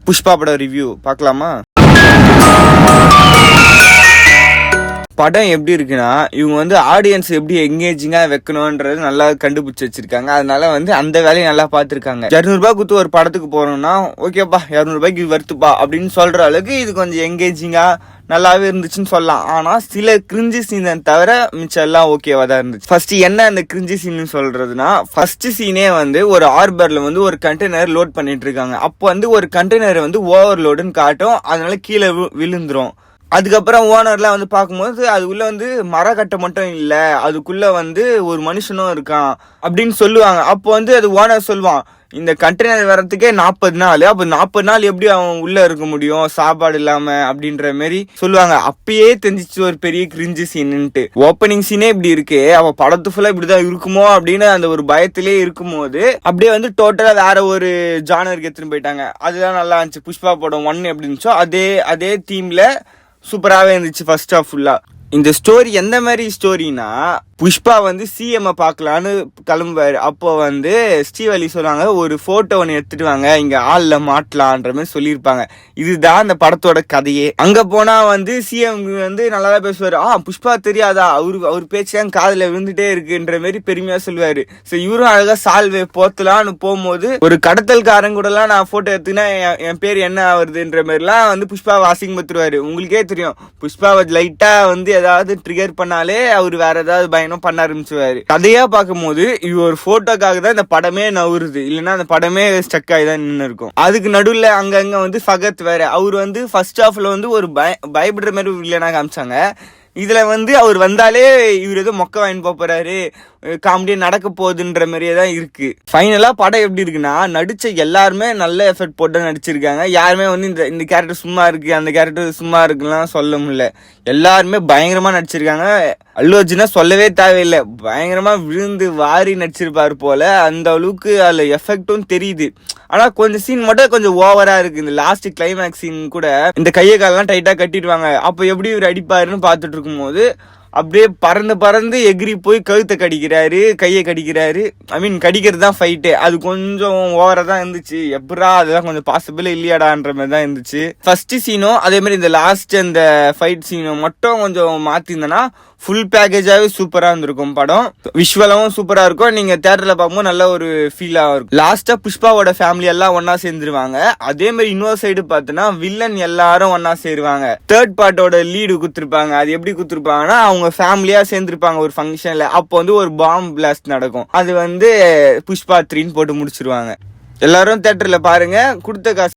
புஷ்பா படம் ரிவ்யூ பார்க்கலாமா? படம் எப்படி இருக்குன்னா, இவங்க வந்து ஆடியன்ஸ் எப்படி எங்கேஜிங்கா வைக்கணும்ன்றது நல்லா கண்டுபிடிச்சு வச்சிருக்காங்க. அதனால வந்து அந்த வேலையை நல்லா பார்த்துருக்காங்க. 200 ரூபாய் கொடுத்து ஒரு படத்துக்கு போறோம்னா ஓகேப்பா 200 ரூபாய்க்கு வருத்துப்பா அப்படின்னு சொல்ற அளவுக்கு இது கொஞ்சம் எங்கேஜிங்கா நல்லாவே இருந்துச்சுன்னு சொல்லலாம். ஆனா சில கிரிஞ்சி சீனை தவிர மிச்சம் எல்லாம் ஓகேவா தான் இருந்துச்சு. ஃபர்ஸ்ட் என்ன அந்த கிரிஞ்சி சீன் சொல்றதுன்னா, ஃபர்ஸ்ட் சீனே வந்து ஒரு ஹார்பர்ல வந்து ஒரு கண்டெய்னர் லோட் பண்ணிட்டு இருக்காங்க. அப்போ வந்து ஒரு கண்டெய்னர் வந்து ஓவர்லோடுன்னு காட்டும், அதனால கீழே விழுந்துரும். அதுக்கப்புறம் ஓனர்லாம் வந்து பார்க்கும்போது அதுக்குள்ள வந்து மரக்கட்டை மட்டும் இல்ல, அதுக்குள்ள வந்து ஒரு மனுஷனும் இருக்கான் அப்படின்னு சொல்லுவாங்க. அப்போ வந்து அது ஓனர் சொல்லுவான், இந்த கண்டெய்னர் வர்றதுக்கே 40 நாள், அப்ப 40 நாள் எப்படி அவன் உள்ள இருக்க முடியும் சாப்பாடு இல்லாம அப்படின்ற மாதிரி சொல்லுவாங்க. அப்பயே தெரிஞ்சிச்சு ஒரு பெரிய கிரிஞ்சு சீன்னுட்டு. ஓப்பனிங் சீனே இப்படி இருக்கு, அவ படத்து ஃபுல்லா இப்படிதான் இருக்குமோ அப்படின்னு அந்த ஒரு பயத்திலே இருக்கும்போது அப்படியே வந்து டோட்டலா வேற ஒரு ஜானருக்கு எடுத்துன்னு போயிட்டாங்க. அதுதான் நல்லா இருந்துச்சு. புஷ்பா படம் 1 எப்படி இருந்துச்சோ அதே தீம்ல சூப்பராகவே இருந்துச்சு ஃபர்ஸ்ட் ஹாஃப் ஃபுல்லா. இந்த ஸ்டோரி எந்த மாதிரி ஸ்டோரினா, புஷ்பா வந்து சிஎம் பார்க்கலான்னு கிளம்புவாரு. அப்போ வந்து ஸ்ரீவலி சொல்லுவாங்க, ஒரு போட்டோ ஒன்று எடுத்துட்டு வாங்க, இங்க ஆள்ல மாட்டலான்ற மாதிரி சொல்லியிருப்பாங்க. இதுதான் அந்த படத்தோட கதையே. அங்க போனா வந்து சிஎம் வந்து நல்லாதான் பேசுவாரு. புஷ்பா தெரியாதா, அவர் பேச்சு காதுல விழுந்துட்டே இருக்குன்ற மாதிரி பெருமையா சொல்லுவாரு. சோ இவரும் அழகா சால்வே போத்தலான்னு போகும்போது ஒரு கடத்தல்காரன் கூட எல்லாம் நான் போட்டோ எடுத்துனா என் பேர் என்ன ஆகுதுன்ற மாதிரிலாம் வந்து புஷ்பாவை அசிங்கப்படுத்துவாரு. உங்களுக்கே தெரியும், புஷ்பாவை லைட்டா வந்து ஏதாவது ட்ரிகர் பண்ணாலே அவர் வேற ஏதாவது பயணம் பண்ண ஆரம்பிச்சுவாரு. கதையா பார்க்கும்போது இது ஒரு போட்டோக்காக தான் இந்த படமே நவுறுது, இல்லைன்னா அந்த படமே ஸ்டக் ஆகி தான் நின்று இருக்கும். அதுக்கு நடுவில் அங்கங்க வந்து ஃபகத் வேற, அவர் வந்து ஃபர்ஸ்ட் ஹாஃப்ல வந்து ஒரு பயப்படுற மாதிரி வில்லனா காமிச்சாங்க. இதுல வந்து அவர் வந்தாலே இவர் ஏதோ மொக்க வாங்கி போறாரு, காமெடியா நடக்க போகுதுன்ற மாதிரியே தான் இருக்கு. ஃபைனலா படம் எப்படி இருக்குன்னா, நடிச்ச எல்லாருமே நல்ல எஃபெக்ட் போட்டு நடிச்சிருக்காங்க. யாருமே வந்து இந்த கேரக்டர் சும்மா இருக்கு, அந்த கேரக்டர் சும்மா இருக்குலாம் சொல்ல முடியல. எல்லாருமே பயங்கரமா நடிச்சிருக்காங்க. அல்லு அர்ஜுனா சொல்லவே தேவையில்லை, பயங்கரமா விழுந்து வாரி நடிச்சிருப்பாரு போல. அந்த அளவுக்கு அதுல எஃபெக்டும் தெரியுது. ஆனா கொஞ்சம் சீன் மட்டும் கொஞ்சம் ஓவரா இருக்கு. இந்த லாஸ்ட் கிளைமேக்ஸ் சீன் கூட இந்த கையை காலெல்லாம் டைட்டா கட்டிடுவாங்க. அப்போ எப்படி இவர் அடிப்பாருன்னு பார்த்துட்டு இருக்கும்போது அப்படியே பறந்து எகிரி போய் கழுத்தை கடிக்கிறாரு, கையை கடிக்கிறாரு. ஐ மீன் கடிக்கிறது தான் ஃபைட்டு. அது கொஞ்சம் ஓவரா தான் இருந்துச்சு. எப்படா அதெல்லாம் கொஞ்சம் பாசிபிள் இல்லையாடான்ற மாதிரி தான் இருந்துச்சு. ஃபர்ஸ்ட் சீனும் அதே மாதிரி இந்த லாஸ்ட் அந்த ஃபைட் சீனும் மட்டும் கொஞ்சம் மாத்திருந்தனா ஃபுல் பேக்கேஜாவே சூப்பரா இருந்திருக்கும் படம். விஷுவலாவும் சூப்பரா இருக்கும். நீங்க தியேட்டர்ல பார்க்கும்போது நல்ல ஒரு ஃபீலா இருக்கும். லாஸ்டா புஷ்பாவோட ஃபேமிலி எல்லாம் ஒன்னா சேர்ந்துருவாங்க. அதே மாதிரி இன்னொரு சைடு பார்த்தோன்னா வில்லன் எல்லாரும் ஒன்னா சேருவாங்க. தேர்ட் பார்ட்டோட லீடு குத்துருப்பாங்க. அது எப்படி குத்துருப்பாங்கன்னா, அவங்க ஃபேமிலியா சேர்ந்துருப்பாங்க ஒரு ஃபங்க்ஷன்ல. அப்போ வந்து ஒரு பாம் பிளாஸ்ட் நடக்கும். அது வந்து புஷ்பா 3 போட்டு முடிச்சிருவாங்க. எல்லாரும் தியேட்டர்ல பாருங்க. கொடுத்த காசு